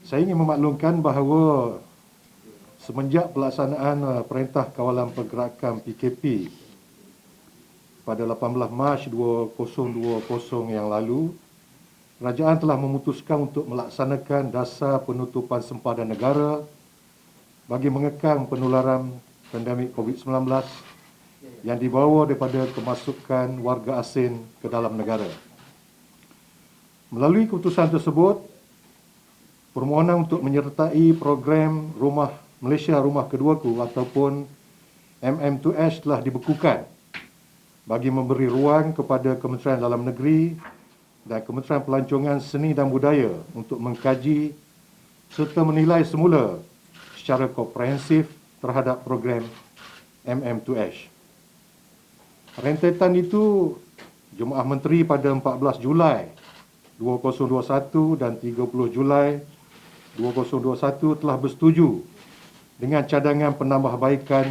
Saya ingin memaklumkan bahawa semenjak pelaksanaan Perintah Kawalan Pergerakan PKP pada 18 Mac 2020 yang lalu, kerajaan telah memutuskan untuk melaksanakan dasar penutupan sempadan negara bagi mengekang penularan pandemik COVID-19 yang dibawa daripada kemasukan warga asing ke dalam negara. Melalui keputusan tersebut, permohonan untuk menyertai program Malaysia Rumah Keduaku ataupun MM2H telah dibekukan bagi memberi ruang kepada Kementerian Dalam Negeri dan Kementerian Pelancongan Seni dan Budaya untuk mengkaji serta menilai semula secara komprehensif terhadap program MM2H. Rentetan itu, Jemaah Menteri pada 14 Julai 2021 dan 30 Julai 2021 telah bersetuju dengan cadangan penambahbaikan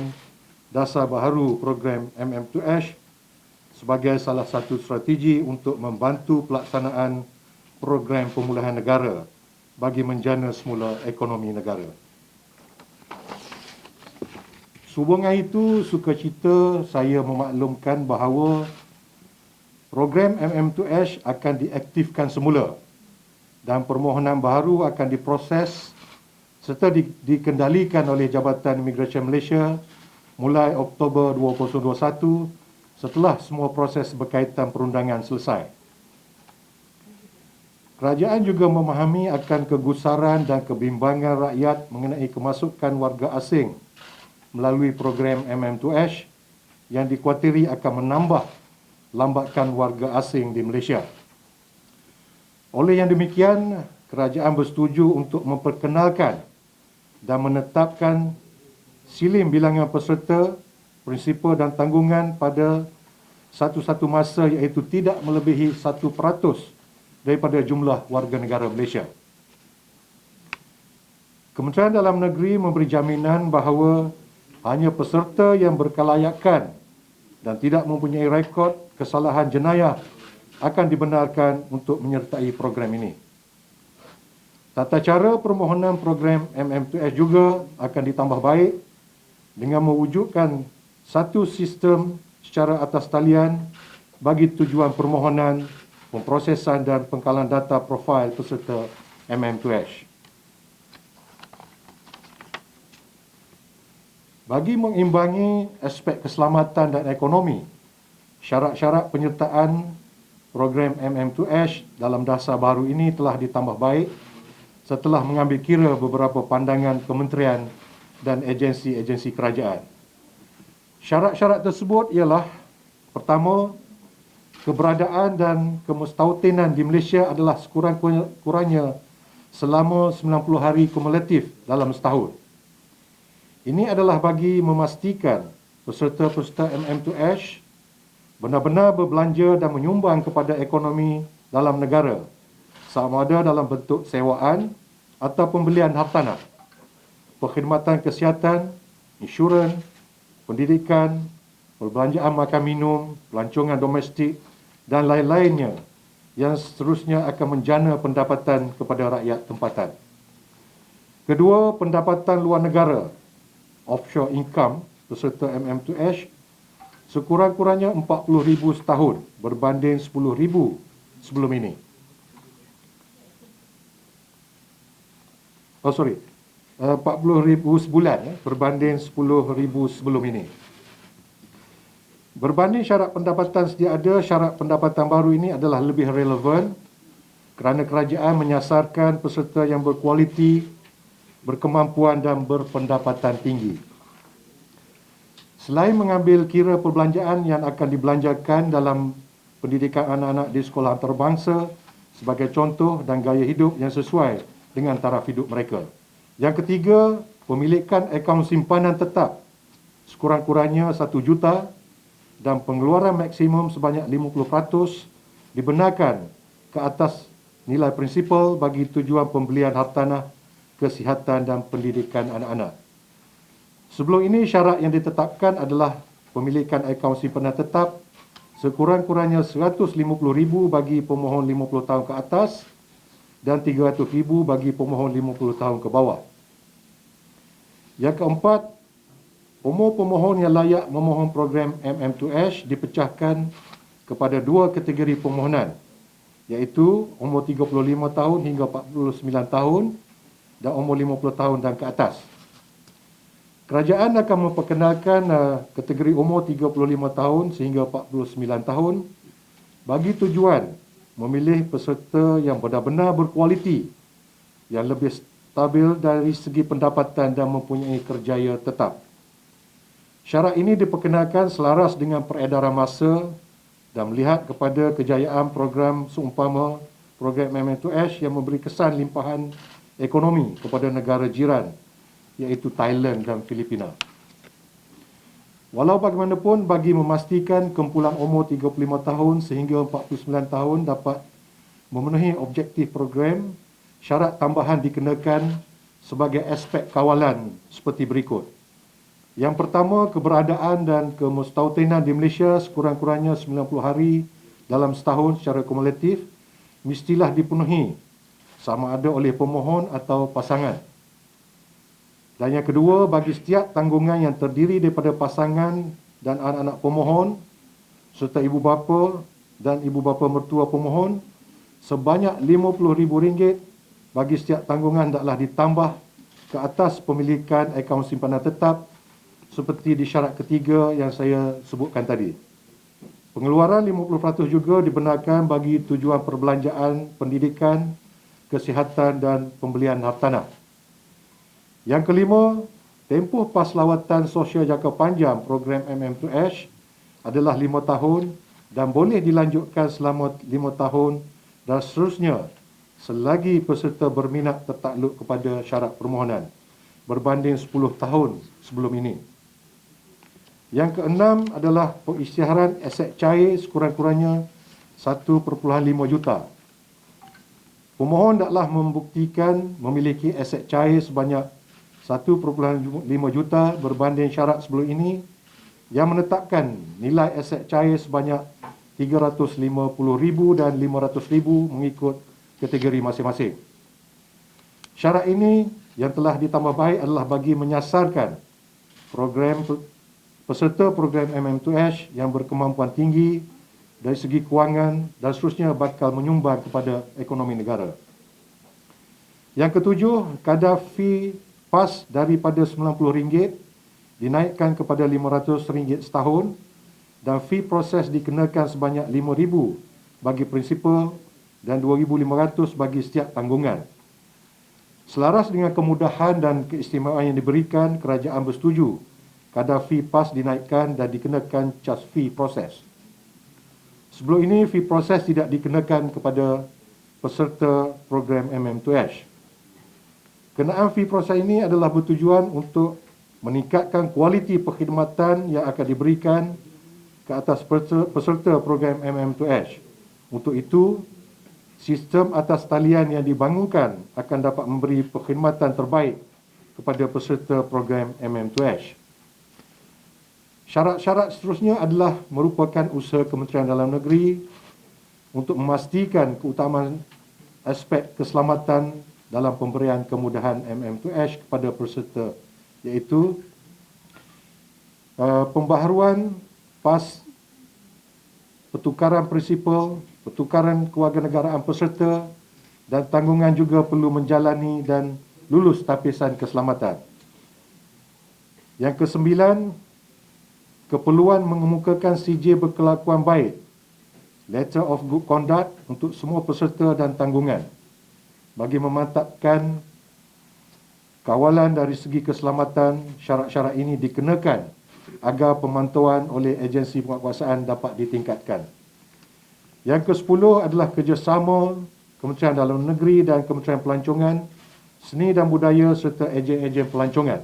dasar baharu program MM2H sebagai salah satu strategi untuk membantu pelaksanaan program pemulihan negara bagi menjana semula ekonomi negara. Sehubungan itu, sukacita saya memaklumkan bahawa program MM2H akan diaktifkan semula dan permohonan baharu akan diproses serta dikendalikan oleh Jabatan Imigresen Malaysia mulai Oktober 2021 setelah semua proses berkaitan perundangan selesai. Kerajaan juga memahami akan kegusaran dan kebimbangan rakyat mengenai kemasukan warga asing melalui program MM2H yang dikuatiri akan menambah lambakan warga asing di Malaysia. Oleh yang demikian, kerajaan bersetuju untuk memperkenalkan dan menetapkan silim bilangan peserta, prinsipal dan tanggungan pada satu-satu masa iaitu tidak melebihi 1% daripada jumlah warga negara Malaysia. Kementerian Dalam Negeri memberi jaminan bahawa hanya peserta yang berkelayakan dan tidak mempunyai rekod kesalahan jenayah akan dibenarkan untuk menyertai program ini. Tata cara permohonan program MM2H juga akan ditambah baik dengan mewujudkan satu sistem secara atas talian bagi tujuan permohonan, pemprosesan dan pengkalan data profil peserta MM2H. Bagi mengimbangi aspek keselamatan dan ekonomi, syarat-syarat penyertaan program MM2H dalam dasar baru ini telah ditambah baik setelah mengambil kira beberapa pandangan kementerian dan agensi-agensi kerajaan. Syarat-syarat tersebut ialah: pertama, keberadaan dan kemestautinan di Malaysia adalah sekurang-kurangnya selama 90 hari kumulatif dalam setahun. Ini adalah bagi memastikan peserta-peserta MM2H benar-benar berbelanja dan menyumbang kepada ekonomi dalam negara, sama ada dalam bentuk sewaan atau pembelian hartanah, perkhidmatan kesihatan, insurans, pendidikan, perbelanjaan makan minum, pelancongan domestik dan lain-lainnya yang seterusnya akan menjana pendapatan kepada rakyat tempatan. Kedua, pendapatan luar negara, offshore income peserta MM2H sekurang-kurangnya 40,000 setahun berbanding 10,000 sebelum ini. 40,000 sebulan berbanding 10,000 sebelum ini. Berbanding syarat pendapatan sedia ada, syarat pendapatan baru ini adalah lebih relevan kerana kerajaan menyasarkan peserta yang berkualiti, berkemampuan dan berpendapatan tinggi. Selain mengambil kira perbelanjaan yang akan dibelanjakan dalam pendidikan anak-anak di sekolah antarabangsa sebagai contoh dan gaya hidup yang sesuai dengan taraf hidup mereka. Yang ketiga, pemilikan akaun simpanan tetap sekurang-kurangnya 1 juta dan pengeluaran maksimum sebanyak 50% dibenarkan ke atas nilai prinsipal bagi tujuan pembelian hartanah, kesihatan dan pendidikan anak-anak. Sebelum ini, syarat yang ditetapkan adalah pemilikan akaun simpanan tetap sekurang-kurangnya 150,000 bagi pemohon 50 tahun ke atas dan RM300,000 bagi pemohon 50 tahun ke bawah. Yang keempat, umur pemohon yang layak memohon program MM2H dipecahkan kepada dua kategori permohonan, iaitu umur 35 tahun hingga 49 tahun dan umur 50 tahun dan ke atas. Kerajaan akan memperkenalkan kategori umur 35 tahun sehingga 49 tahun bagi tujuan memilih peserta yang benar-benar berkualiti, yang lebih stabil dari segi pendapatan dan mempunyai kerjaya tetap. Syarat ini diperkenalkan selaras dengan peredaran masa dan melihat kepada kejayaan program seumpama program MM2H yang memberi kesan limpahan ekonomi kepada negara jiran, iaitu Thailand dan Filipina. Walau bagaimanapun, bagi memastikan kumpulan umur 35 tahun sehingga 49 tahun dapat memenuhi objektif program, syarat tambahan dikenakan sebagai aspek kawalan seperti berikut. Yang pertama, keberadaan dan kemustautenan di Malaysia sekurang-kurangnya 90 hari dalam setahun secara kumulatif mestilah dipenuhi sama ada oleh pemohon atau pasangan. Dan yang kedua, bagi setiap tanggungan yang terdiri daripada pasangan dan anak-anak pemohon serta ibu bapa dan ibu bapa mertua pemohon, sebanyak RM50,000 bagi setiap tanggungan hendaklah ditambah ke atas pemilikan akaun simpanan tetap seperti di syarat ketiga yang saya sebutkan tadi. Pengeluaran 50% juga dibenarkan bagi tujuan perbelanjaan, pendidikan, kesihatan dan pembelian hartanah. Yang kelima, tempoh pas lawatan sosial jangka panjang program MM2H adalah 5 tahun dan boleh dilanjutkan selama 5 tahun dan seterusnya selagi peserta berminat tertakluk kepada syarat permohonan berbanding 10 tahun sebelum ini. Yang keenam adalah pengisytiharan aset cair sekurang-kurangnya 1.5 juta. Pemohon hendaklah membuktikan memiliki aset cair sebanyak 1.5 juta berbanding syarat sebelum ini yang menetapkan nilai aset cair sebanyak RM350,000 dan RM500,000 mengikut kategori masing-masing. Syarat ini yang telah ditambah baik adalah bagi menyasarkan peserta program MM2H yang berkemampuan tinggi dari segi kewangan dan seterusnya bakal menyumbang kepada ekonomi negara. Yang ketujuh, kadar fee PAS daripada RM90 dinaikkan kepada RM500 setahun dan fee proses dikenakan sebanyak RM5,000 bagi prinsipal dan RM2,500 bagi setiap tanggungan. Selaras dengan kemudahan dan keistimewaan yang diberikan, kerajaan bersetuju kadar fee PAS dinaikkan dan dikenakan cas fee proses. Sebelum ini, fee proses tidak dikenakan kepada peserta program MM2H. Kenaan fee proses ini adalah bertujuan untuk meningkatkan kualiti perkhidmatan yang akan diberikan ke atas peserta program MM2H. Untuk itu, sistem atas talian yang dibangunkan akan dapat memberi perkhidmatan terbaik kepada peserta program MM2H. Syarat-syarat seterusnya adalah merupakan usaha Kementerian Dalam Negeri untuk memastikan keutamaan aspek keselamatan dalam pemberian kemudahan MM2H kepada peserta, iaitu pembaharuan PAS, pertukaran prinsipal, pertukaran kewarganegaraan peserta dan tanggungan juga perlu menjalani dan lulus tapisan keselamatan. Yang kesembilan, keperluan mengemukakan CJ berkelakuan baik, Letter of Good Conduct untuk semua peserta dan tanggungan bagi memantapkan kawalan dari segi keselamatan. Syarat-syarat ini dikenakan agar pemantauan oleh agensi penguatkuasaan dapat ditingkatkan. Yang ke-10 adalah kerjasama Kementerian Dalam Negeri dan Kementerian Pelancongan, Seni dan Budaya serta ejen-ejen pelancongan.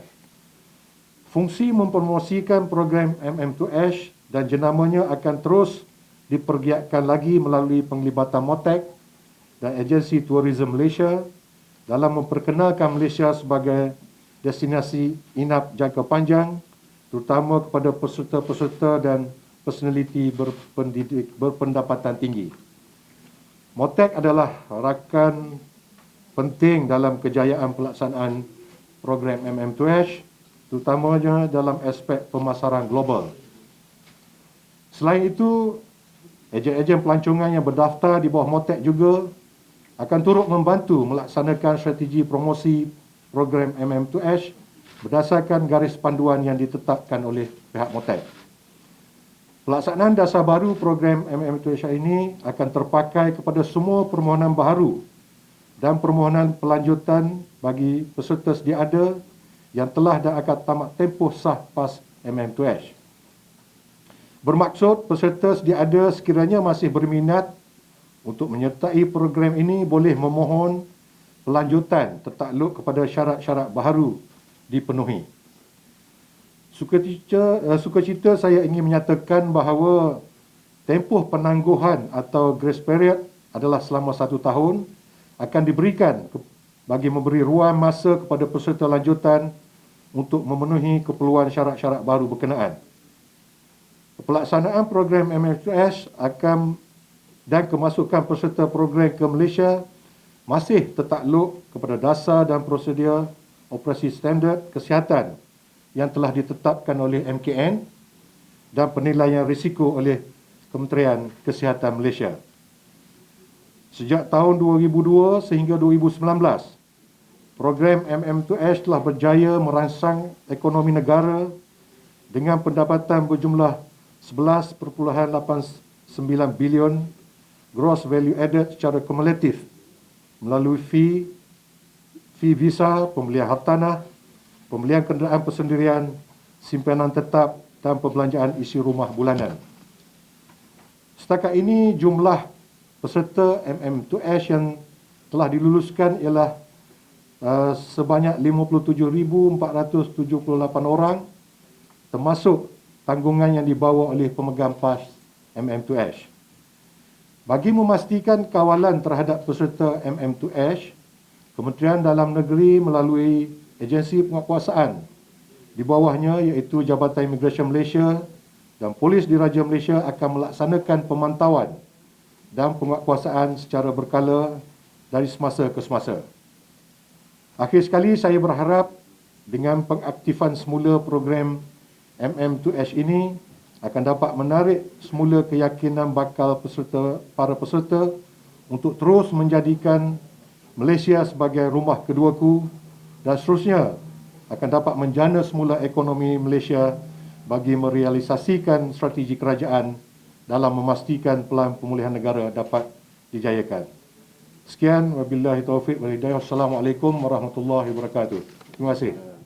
Fungsi mempromosikan program MM2H dan jenamanya akan terus dipergiatkan lagi melalui penglibatan MOTEC dan Agensi Tourism Malaysia dalam memperkenalkan Malaysia sebagai destinasi inap jangka panjang, terutama kepada peserta-peserta dan personaliti berpendapatan tinggi. MOTEC adalah rakan penting dalam kejayaan pelaksanaan program MM2H, terutamanya dalam aspek pemasaran global. Selain itu, ejen-ejen pelancongan yang berdaftar di bawah MOTEC juga akan turut membantu melaksanakan strategi promosi program MM2H berdasarkan garis panduan yang ditetapkan oleh pihak MOTEC. Pelaksanaan dasar baru program MM2H ini akan terpakai kepada semua permohonan baharu dan permohonan pelanjutan bagi peserta sedia ada yang telah dan akan tamat tempoh sah PAS MM2H. Bermaksud peserta sedia ada sekiranya masih berminat untuk menyertai program ini boleh memohon pelanjutan tertakluk kepada syarat-syarat baharu dipenuhi. Sukacita saya ingin menyatakan bahawa tempoh penangguhan atau grace period adalah selama 1 tahun akan diberikan bagi memberi ruang masa kepada peserta lanjutan untuk memenuhi keperluan syarat-syarat baru berkenaan. Pelaksanaan program MM2H dan kemasukan peserta program ke Malaysia masih tertakluk kepada dasar dan prosedur operasi standard kesihatan yang telah ditetapkan oleh MKN dan penilaian risiko oleh Kementerian Kesihatan Malaysia. Sejak tahun 2002 sehingga 2019, program MM2H telah berjaya merangsang ekonomi negara dengan pendapatan berjumlah 11.89 bilion gross value added secara kumulatif melalui fee visa, pembelian hartanah, pembelian kenderaan persendirian, simpanan tetap dan perbelanjaan isi rumah bulanan. Setakat ini jumlah peserta MM2H yang telah diluluskan ialah sebanyak 57,478 orang, termasuk tanggungan yang dibawa oleh pemegang PAS MM2H. Bagi memastikan kawalan terhadap peserta MM2H, Kementerian Dalam Negeri melalui agensi penguatkuasaan di bawahnya iaitu Jabatan Imigresen Malaysia dan Polis Diraja Malaysia akan melaksanakan pemantauan dan penguatkuasaan secara berkala dari semasa ke semasa. Akhir sekali, saya berharap dengan pengaktifan semula program MM2H ini akan dapat menarik semula keyakinan bakal para peserta untuk terus menjadikan Malaysia sebagai rumah keduaku dan seterusnya akan dapat menjana semula ekonomi Malaysia bagi merealisasikan strategi kerajaan dalam memastikan pelan pemulihan negara dapat dijayakan. Sekian, wabillahi taufiq wal hidayah. Wassalamualaikum warahmatullahi wabarakatuh. Terima kasih.